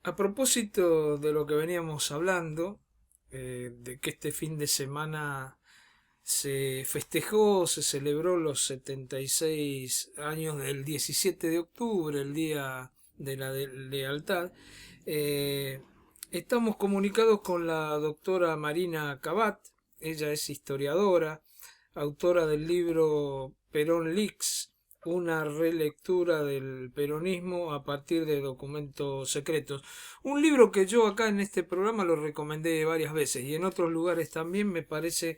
A propósito de lo que veníamos hablando, de que este fin de semana se festejó, se celebró los 76 años del 17 de octubre, el Día de la Lealtad, eh, estamos comunicados con la doctora Marina Cabat. Ella es historiadora, autora del libro Perón Leaks, una relectura del peronismo a partir de documentos secretos. Un libro que yo acá en este programa lo recomendé varias veces y en otros lugares también. Me parece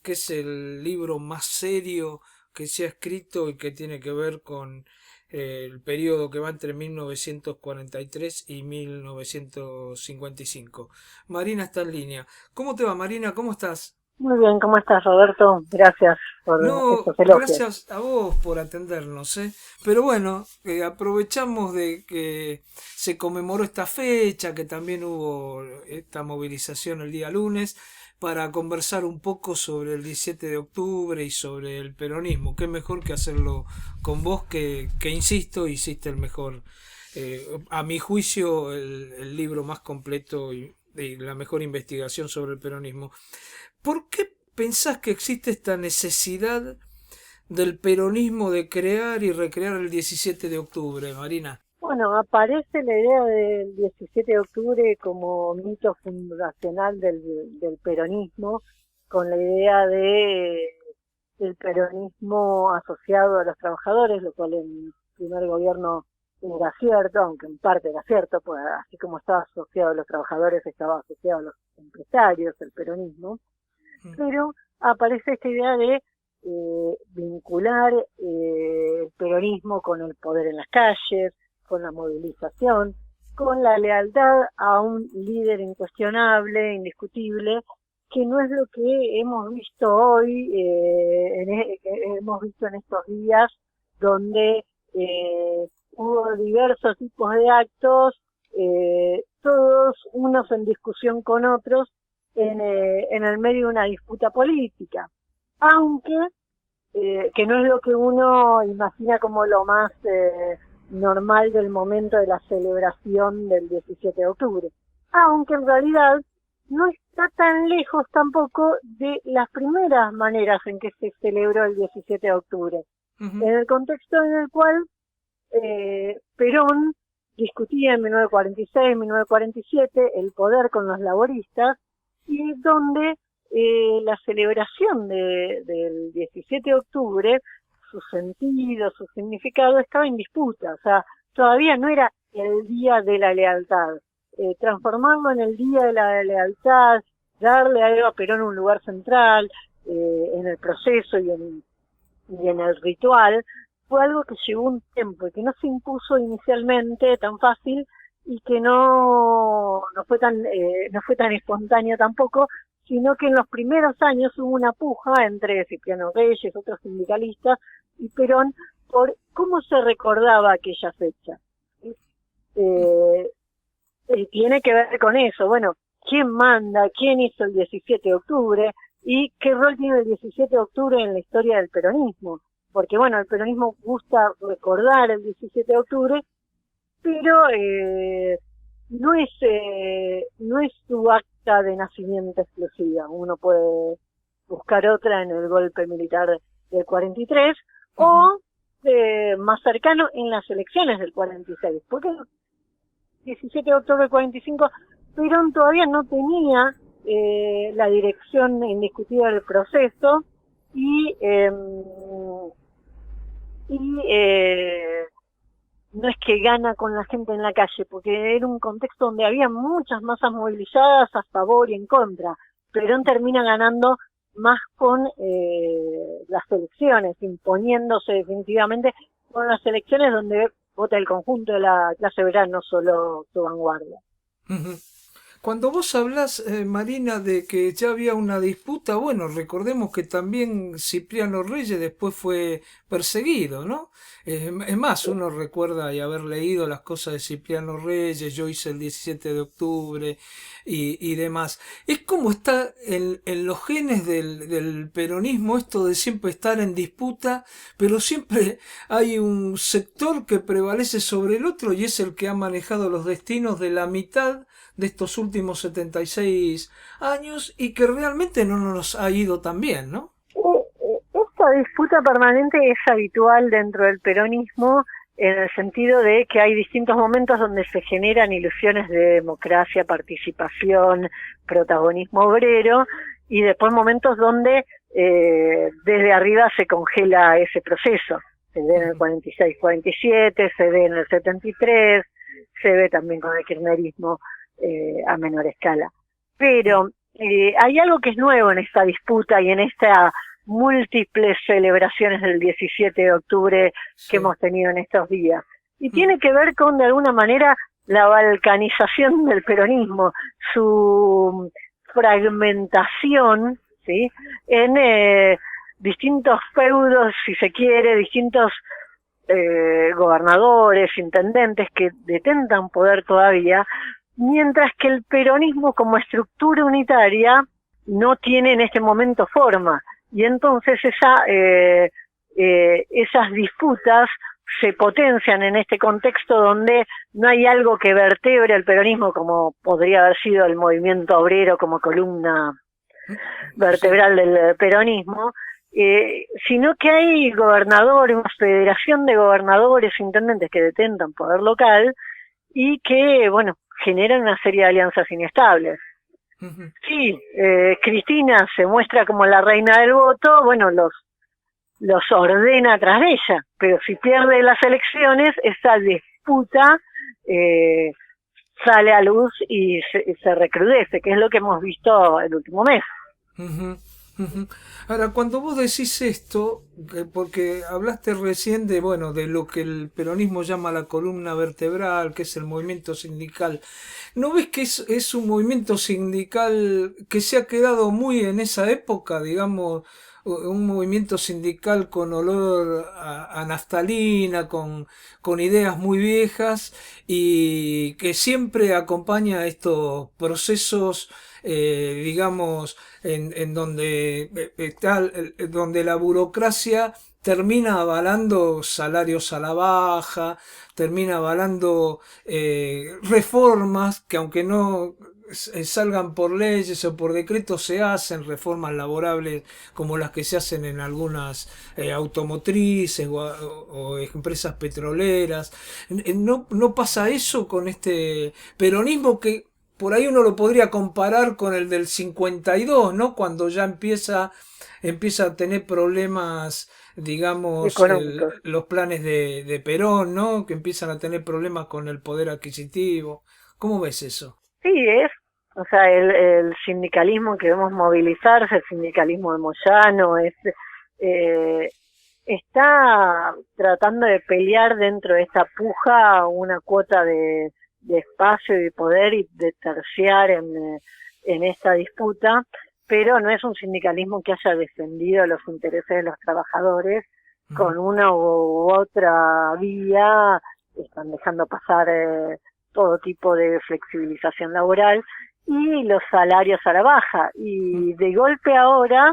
que es el libro más serio que se ha escrito y que tiene que ver con el periodo que va entre 1943 y 1955. Marina está en línea. ¿Cómo te va, Marina? ¿Cómo estás? Muy bien, ¿cómo estás, Roberto? Gracias por No, estos elogios. gracias a vos por atendernos, ¿eh? Pero bueno, aprovechamos de que se conmemoró esta fecha, que también hubo esta movilización el día lunes, para conversar un poco sobre el 17 de octubre y sobre el peronismo. Qué mejor que hacerlo con vos, que insisto, hiciste el mejor, a mi juicio, el libro más completo y la mejor investigación sobre el peronismo. ¿Por qué pensás que existe esta necesidad del peronismo de crear y recrear el 17 de octubre, Marina? Bueno, aparece la idea del 17 de octubre como mito fundacional del peronismo, con la idea del peronismo asociado a los trabajadores, lo cual en el primer gobierno era cierto, aunque en parte era cierto, pues así como estaba asociado a los trabajadores, estaba asociado a los empresarios, el peronismo. Pero aparece esta idea de vincular el peronismo con el poder en las calles, con la movilización, con la lealtad a un líder incuestionable, indiscutible, que no es lo que hemos visto hoy, hemos visto en estos días, donde hubo diversos tipos de actos, todos unos en discusión con otros, en el medio de una disputa política, aunque que no es lo que uno imagina como lo más normal del momento de la celebración del 17 de octubre, aunque en realidad no está tan lejos tampoco de las primeras maneras en que se celebró el 17 de octubre, Ujú. en el contexto en el cual Perón discutía en 1946, 1947 el poder con los laboristas, y donde la celebración del 17 de octubre, su sentido, su significado estaba en disputa. O sea, todavía no era el Día de la Lealtad. Transformarlo en el Día de la Lealtad, darle a Eva Perón un lugar central en el proceso y en el ritual, fue algo que llevó un tiempo y que no se impuso inicialmente tan fácil, y que no fue tan espontáneo tampoco, sino que en los primeros años hubo una puja entre Cipriano Reyes, otros sindicalistas, y Perón por cómo se recordaba aquella fecha. Eh, Tiene que ver con eso, bueno, quién manda, quién hizo el 17 de octubre y qué rol tiene el 17 de octubre en la historia del peronismo. Porque bueno, el peronismo gusta recordar el 17 de octubre, pero no es su acta de nacimiento exclusiva. Uno puede buscar otra en el golpe militar del 43 Ujú. o más cercano en las elecciones del 46, porque el 17 de octubre del 45 Perón todavía no tenía la dirección indiscutida del proceso, y y no es que gana con la gente en la calle, porque era un contexto donde había muchas masas movilizadas a favor y en contra. Perón termina ganando más con las elecciones, imponiéndose definitivamente con las elecciones donde vota el conjunto de la clase obrera, no solo su vanguardia. Ujú. Cuando vos hablás, Marina, de que ya había una disputa, bueno, recordemos que también Cipriano Reyes después fue perseguido, ¿no? Es más, uno recuerda y haber leído las cosas de Cipriano Reyes, yo hice el 17 de octubre y demás. Es como está en los genes del peronismo esto de siempre estar en disputa, pero siempre hay un sector que prevalece sobre el otro y es el que ha manejado los destinos de la mitad de estos últimos 76 años y que realmente no nos ha ido tan bien, ¿no? Esta disputa permanente es habitual dentro del peronismo en el sentido de que hay distintos momentos donde se generan ilusiones de democracia, participación, protagonismo obrero y después momentos donde desde arriba se congela ese proceso. Se ve en el 46-47, se ve en el 73, se ve también con el kirchnerismo a menor escala. Pero hay algo que es nuevo en esta disputa y en esta múltiples celebraciones del 17 de octubre que hemos tenido en estos días. Y tiene que ver con, de alguna manera, la balcanización del peronismo, su fragmentación, ¿sí?, en distintos feudos, si se quiere, distintos gobernadores, intendentes que detentan poder todavía, mientras que el peronismo como estructura unitaria no tiene en este momento forma. Y entonces esas disputas se potencian en este contexto donde no hay algo que vertebre el peronismo como podría haber sido el movimiento obrero como columna vertebral del peronismo, sino que hay gobernadores, una federación de gobernadores, intendentes que detentan poder local y que, bueno, generan una serie de alianzas inestables. Sí, Cristina se muestra como la reina del voto, bueno, los ordena tras de ella, pero si pierde las elecciones, esa disputa sale a luz y se recrudece, que es lo que hemos visto el último mes. Ahora, cuando vos decís esto, porque hablaste recién de, bueno, de lo que el peronismo llama la columna vertebral, que es el movimiento sindical, ¿no ves que es un movimiento sindical que se ha quedado muy en esa época, digamos, un movimiento sindical con olor a naftalina, con ideas muy viejas y que siempre acompaña estos procesos, digamos, en donde donde la burocracia termina avalando salarios a la baja, termina avalando reformas que aunque no salgan por leyes o por decretos se hacen reformas laborables como las que se hacen en algunas automotrices o empresas petroleras. No pasa eso con este peronismo que por ahí uno lo podría comparar con el del 52, ¿no? Cuando ya empieza a tener problemas, digamos, los planes de Perón, ¿no? Que empiezan a tener problemas con el poder adquisitivo. ¿Cómo ves eso? Sí, o sea, el sindicalismo que vemos movilizarse, el sindicalismo de Moyano, está tratando de pelear dentro de esta puja una cuota de espacio y de poder y de terciar en esta disputa, pero no es un sindicalismo que haya defendido los intereses de los trabajadores con una u otra vía. Están dejando pasar todo tipo de flexibilización laboral y los salarios a la baja, y de golpe ahora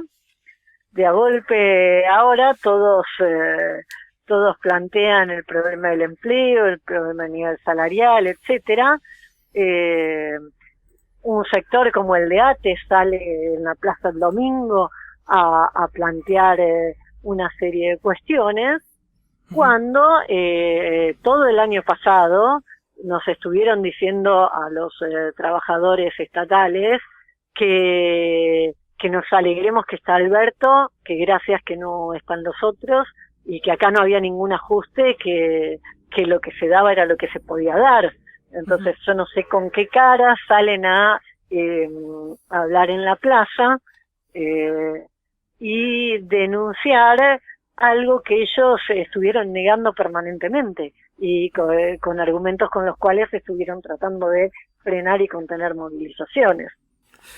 todos plantean el problema del empleo, el problema del nivel salarial, etcétera. Un sector como el de ATE sale en la Plaza el domingo a plantear una serie de cuestiones, cuando todo el año pasado nos estuvieron diciendo a los trabajadores estatales que nos alegremos que está Alberto, que gracias que no están los otros, y que acá no había ningún ajuste, que lo que se daba era lo que se podía dar. Entonces yo no sé con qué cara salen a hablar en la plaza y denunciar algo que ellos estuvieron negando permanentemente, y con argumentos con los cuales estuvieron tratando de frenar y contener movilizaciones.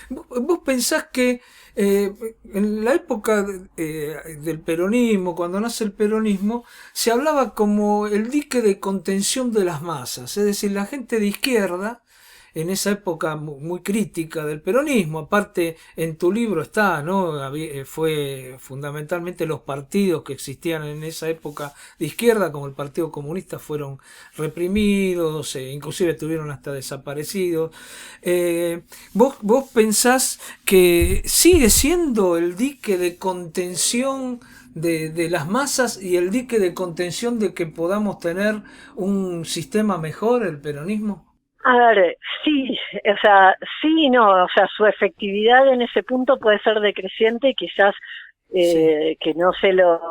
¿Vos pensás que en la época del peronismo, cuando nace el peronismo, se hablaba como el dique de contención de las masas? Es decir, la gente de izquierda, en esa época muy crítica del peronismo, aparte en tu libro está, ¿no? Fue fundamentalmente los partidos que existían en esa época de izquierda, como el Partido Comunista, fueron reprimidos, inclusive estuvieron hasta desaparecidos. ¿Vos pensás que sigue siendo el dique de contención de las masas y el dique de contención de que podamos tener un sistema mejor, el peronismo? A ver, sí, o sea, sí y no, o sea, su efectividad en ese punto puede ser decreciente y quizás Sí. que no se los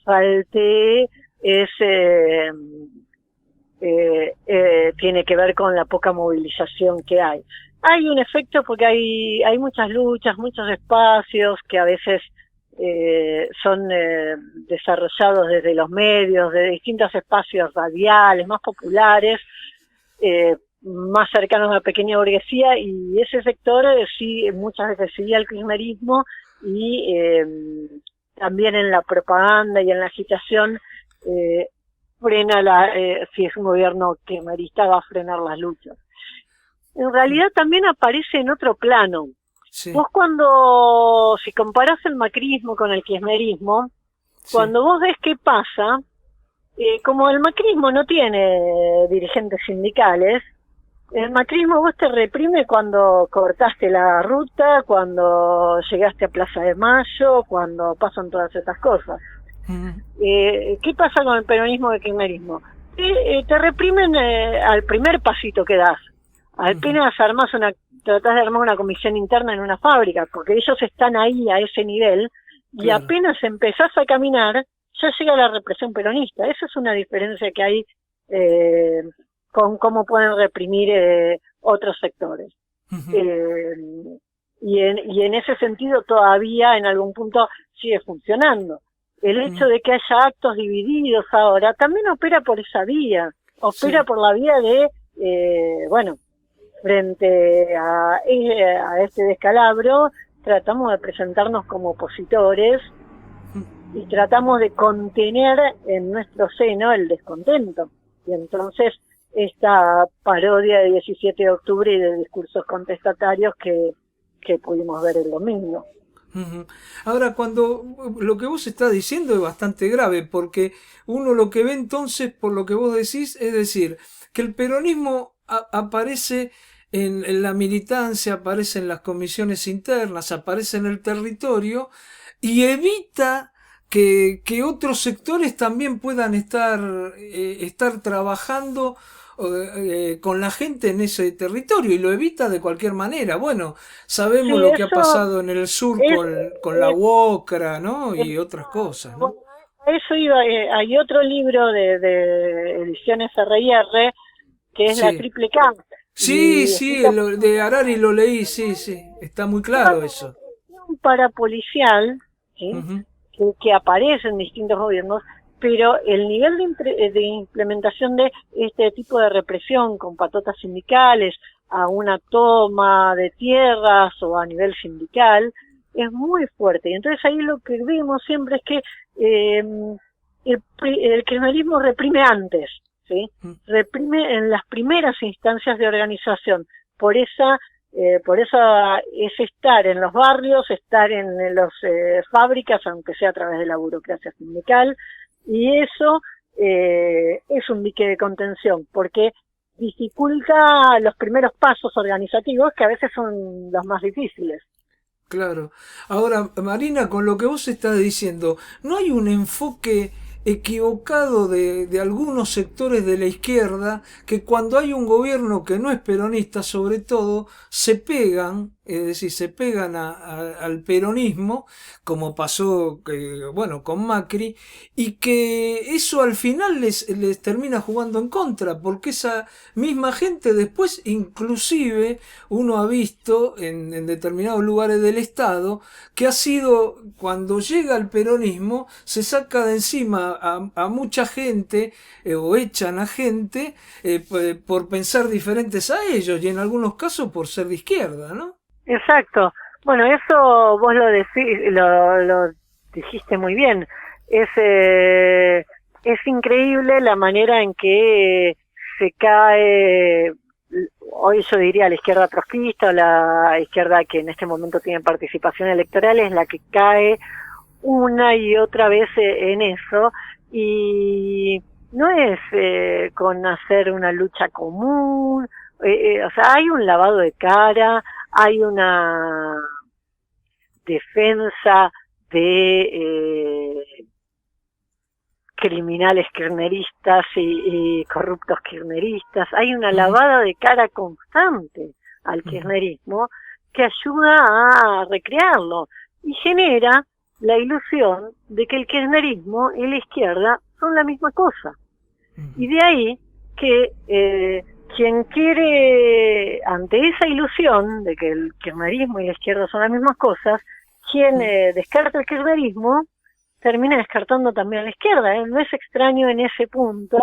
falte es tiene que ver con la poca movilización que hay. Hay un efecto porque hay muchas luchas, muchos espacios que a veces son desarrollados desde los medios, de distintos espacios radiales, más populares, más cercanos a la pequeña burguesía, y ese sector sí muchas veces sigue al kirchnerismo y también en la propaganda y en la agitación frena si es un gobierno kirchnerista va a frenar las luchas. En realidad también aparece en otro plano. Sí, Vos si comparás el macrismo con el kirchnerismo, sí. cuando vos ves qué pasa, como el macrismo no tiene dirigentes sindicales, el macrismo vos te reprime cuando cortaste la ruta, cuando llegaste a Plaza de Mayo, cuando pasan todas estas cosas. Mm, ¿Qué pasa con el peronismo y el kirchnerismo? Te reprimen al primer pasito que das. Apenas tratás de armar una comisión interna en una fábrica, porque ellos están ahí a ese nivel, y claro. apenas empezás a caminar, ya llega la represión peronista. Esa es una diferencia que hay con cómo pueden reprimir otros sectores. Ujú, Eh, y en ese sentido todavía en algún punto sigue funcionando. El hecho ujú. de que haya actos divididos ahora también opera por esa vía, opera Sí. por la vía de, bueno, frente a este descalabro, tratamos de presentarnos como opositores y tratamos de contener en nuestro seno el descontento. Y entonces esta parodia de 17 de octubre y de discursos contestatarios que pudimos ver el domingo. Ujú. Ahora, cuando lo que vos estás diciendo es bastante grave, porque uno lo que ve entonces, por lo que vos decís, es decir, que el peronismo aparece en la militancia, aparece en las comisiones internas, aparece en el territorio y evita que otros sectores también puedan estar trabajando con la gente en ese territorio y lo evita de cualquier manera. Bueno, sabemos Sí, lo que ha eso pasado en el sur es, con la UOCRA, ¿no? Y otras cosas, exacto. ¿no? Bueno, a eso iba. Hay otro libro de Ediciones R&R que es La Sí. Triple K, Sí, y sí, explica lo de Harari lo leí, sí, sí. Está muy toda claro la eso. represión parapolicial, ¿sí? Ujú, que aparece en distintos gobiernos, pero el nivel de implementación de este tipo de represión con patotas sindicales a una toma de tierras o a nivel sindical es muy fuerte. Y entonces ahí lo que vemos siempre es que el kirchnerismo reprime antes, ¿sí? ujú, Reprime en las primeras instancias de organización. Por eso es estar en los barrios, estar en las fábricas, aunque sea a través de la burocracia sindical, y eso es un dique de contención, porque dificulta los primeros pasos organizativos, que a veces son los más difíciles. claro. Ahora, Marina, con lo que vos estás diciendo, ¿no hay un enfoque equivocado de algunos sectores de la izquierda que cuando hay un gobierno que no es peronista, sobre todo, se pegan Es decir, se pegan al peronismo, como pasó bueno, con Macri, y que eso al final les termina jugando en contra, porque esa misma gente después, inclusive, uno ha visto en determinados lugares del Estado, que ha sido, cuando llega el peronismo, se saca de encima a mucha gente, o echan a gente, por pensar diferentes a ellos, y en algunos casos por ser de izquierda, ¿no? Exacto. Bueno, eso vos lo dijiste muy bien. Es increíble la manera en que se cae, hoy yo diría la izquierda trotskista, o la izquierda que en este momento tiene participación electoral, es la que cae una y otra vez en eso, y no es con hacer una lucha común, o sea, hay un lavado de cara, hay una defensa de criminales kirchneristas y corruptos kirchneristas, hay una lavada de cara constante al kirchnerismo que ayuda a recrearlo y genera la ilusión de que el kirchnerismo y la izquierda son la misma cosa. Y de ahí que quien quiere, ante esa ilusión de que el kirchnerismo y la izquierda son las mismas cosas, quien descarta el kirchnerismo termina descartando también a la izquierda. No es extraño en ese punto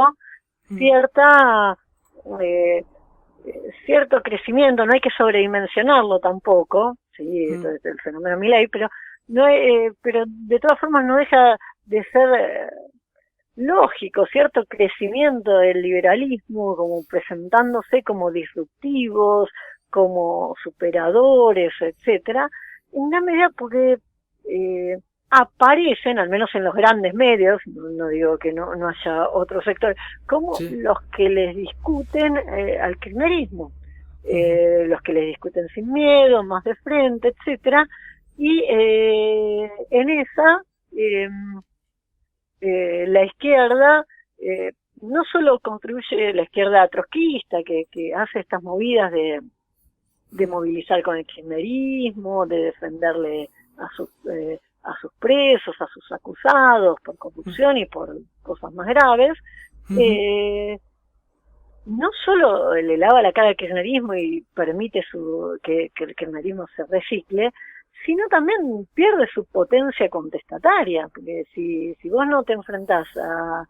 cierto crecimiento, no hay que sobredimensionarlo tampoco, sí, el fenómeno Milei, pero pero de todas formas no deja de ser lógico, cierto crecimiento del liberalismo, como presentándose como disruptivos, como superadores, etcétera, en gran medida porque aparecen, al menos en los grandes medios, no digo que no haya otro sector, como los que les discuten al kirchnerismo, los que les discuten sin miedo, más de frente, etcétera, y en esa la izquierda no solo contribuye, la izquierda trotskista que hace estas movidas de movilizar con el kirchnerismo, de defenderle a sus presos, a sus acusados por corrupción y por cosas más graves, no solo le lava la cara al kirchnerismo y permite que el kirchnerismo se recicle, sino también pierde su potencia contestataria, porque si vos no te enfrentás a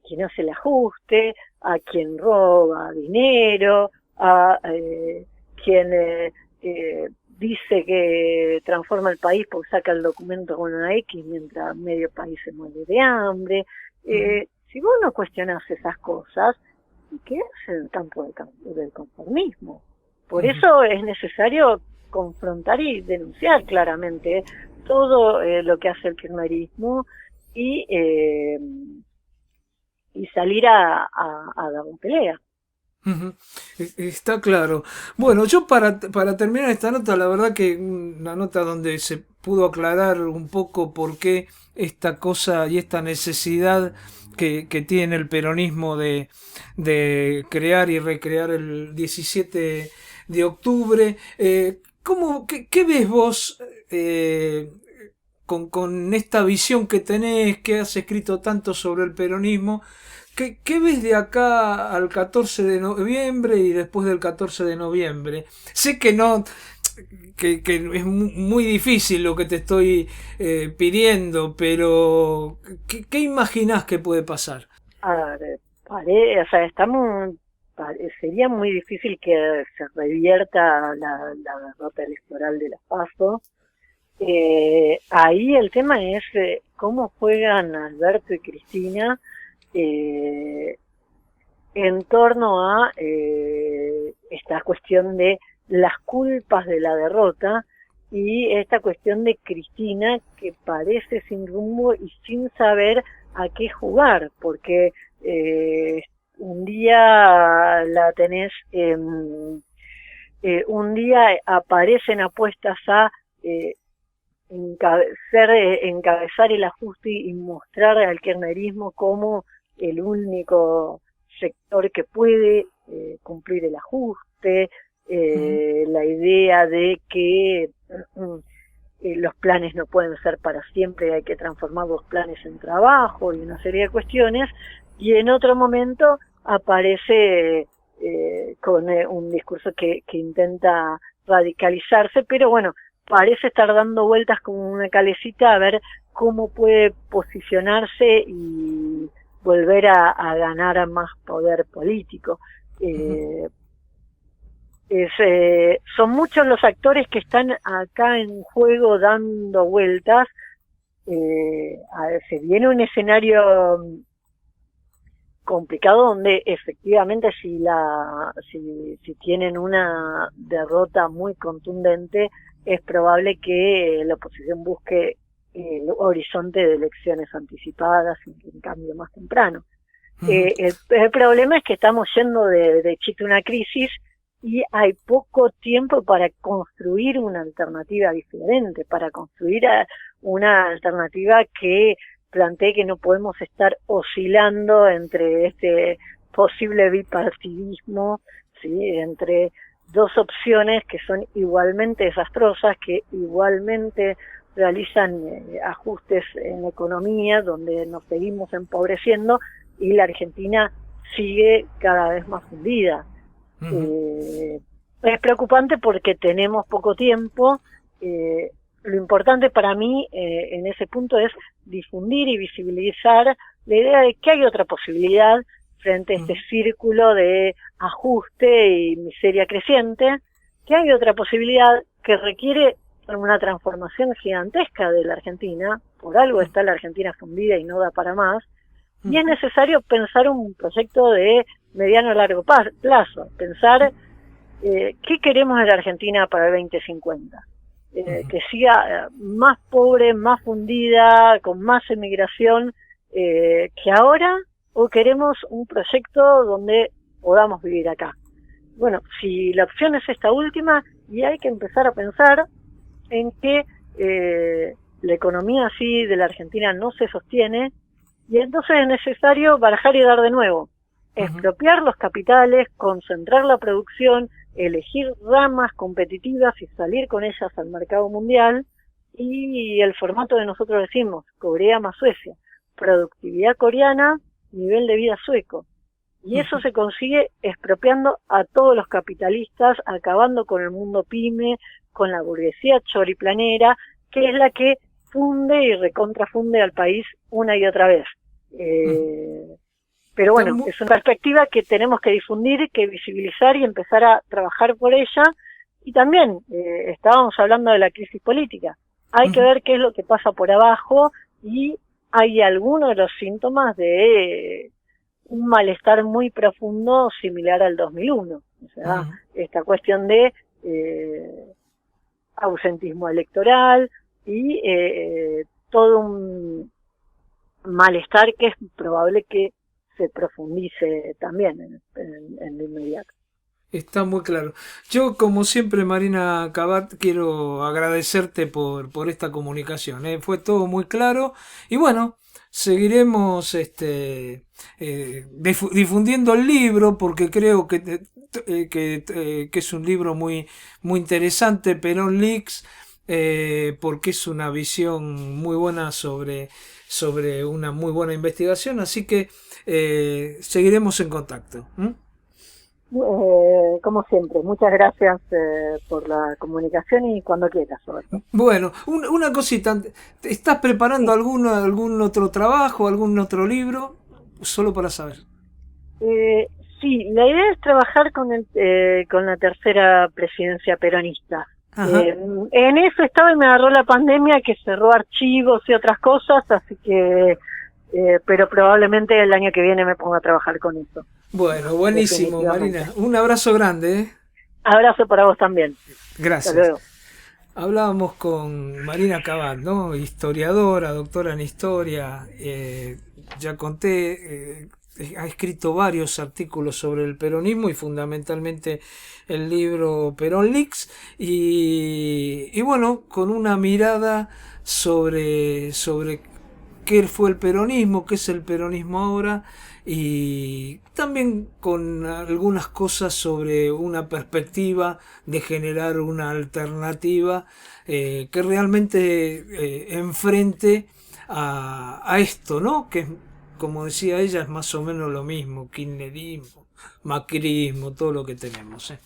quien hace el ajuste, a quien roba dinero, a quien dice que transforma el país porque saca el documento con una X mientras medio país se muere de hambre, si vos no cuestionás esas cosas, quedás en el campo del conformismo. Por eso es necesario confrontar y denunciar claramente todo lo que hace el kirchnerismo y salir a dar una pelea. Está claro. Bueno, yo para terminar esta nota, la verdad que una nota donde se pudo aclarar un poco por qué esta cosa y esta necesidad que tiene el peronismo de crear y recrear el 17 de octubre. ¿Qué ves vos con esta visión que tenés, que has escrito tanto sobre el peronismo? ¿Qué ves de acá al 14 de noviembre y después del 14 de noviembre? Sé que no, que es muy difícil lo que te estoy pidiendo, pero ¿qué imaginás que puede pasar? A ver, o sea, sería muy difícil que se revierta la derrota electoral de las PASO. Ahí el tema es cómo juegan Alberto y Cristina en torno a esta cuestión de las culpas de la derrota y esta cuestión de Cristina que parece sin rumbo y sin saber a qué jugar, porque un día la tenés, un día aparecen apuestas a encabezar el ajuste y mostrar al kirchnerismo como el único sector que puede cumplir el ajuste, la idea de que los planes no pueden ser para siempre, hay que transformar los planes en trabajo y una serie de cuestiones, y en otro momento aparece con un discurso que intenta radicalizarse, pero bueno, parece estar dando vueltas como una calecita a ver cómo puede posicionarse y volver a ganar más poder político. Son muchos los actores que están acá en juego dando vueltas. Se viene un escenario complicado donde efectivamente si tienen una derrota muy contundente, es probable que la oposición busque el horizonte de elecciones anticipadas en cambio más temprano. El problema es que estamos yendo de chiste a una crisis y hay poco tiempo para construir una alternativa diferente, para construir una alternativa que plantee que no podemos estar oscilando entre este posible bipartidismo, ¿sí? Entre dos opciones que son igualmente desastrosas, que igualmente realizan ajustes en la economía, donde nos seguimos empobreciendo y la Argentina sigue cada vez más hundida. Es preocupante porque tenemos poco tiempo. Lo importante para mí en ese punto es difundir y visibilizar la idea de que hay otra posibilidad frente a este círculo de ajuste y miseria creciente, que hay otra posibilidad que requiere una transformación gigantesca de la Argentina. Por algo está la Argentina fundida y no da para más, y es necesario pensar un proyecto de mediano a largo plazo, pensar qué queremos de la Argentina para el 2050. Que siga más pobre, más fundida, con más emigración que ahora, o queremos un proyecto donde podamos vivir acá. Bueno, si la opción es esta última, y hay que empezar a pensar en que la economía así de la Argentina no se sostiene, y entonces es necesario barajar y dar de nuevo, expropiar los capitales, concentrar la producción, elegir ramas competitivas y salir con ellas al mercado mundial, y el formato de nosotros decimos, Corea más Suecia, productividad coreana, nivel de vida sueco. Y eso se consigue expropiando a todos los capitalistas, acabando con el mundo pyme, con la burguesía choriplanera, que es la que funde y recontrafunde al país una y otra vez. Pero bueno, es una perspectiva que tenemos que difundir, que visibilizar y empezar a trabajar por ella. Y también estábamos hablando de la crisis política. Hay que ver qué es lo que pasa por abajo, y hay algunos de los síntomas de un malestar muy profundo similar al 2001. O sea, esta cuestión de ausentismo electoral y todo un malestar que es probable que se profundice también en lo inmediato. Está muy claro. Yo, como siempre, Marina Cabat, quiero agradecerte por esta comunicación. Fue todo muy claro. Y bueno, seguiremos difundiendo el libro, porque creo que es un libro muy, muy interesante, Perón Leaks, porque es una visión muy buena sobre una muy buena investigación. Así que seguiremos en contacto. Como siempre, muchas gracias por la comunicación y cuando quieras. Bueno, una cosita, ¿estás preparando algún otro trabajo, algún otro libro? Solo para saber. Sí, la idea es trabajar con la tercera presidencia peronista. En eso estaba y me agarró la pandemia, que cerró archivos y otras cosas, así que pero probablemente el año que viene me ponga a trabajar con eso. Bueno, buenísimo, Marina. Un abrazo grande. Abrazo para vos también. Gracias. Hasta luego. Hablábamos con Marina Cabat, ¿no? Historiadora, doctora en historia. Ya conté, ha escrito varios artículos sobre el peronismo y fundamentalmente el libro Perón Leaks. Y bueno, con una mirada sobre qué fue el peronismo, qué es el peronismo ahora, y también con algunas cosas sobre una perspectiva de generar una alternativa que realmente enfrente a esto, ¿no? Que como decía ella, es más o menos lo mismo, kirchnerismo, macrismo, todo lo que tenemos, ¿eh?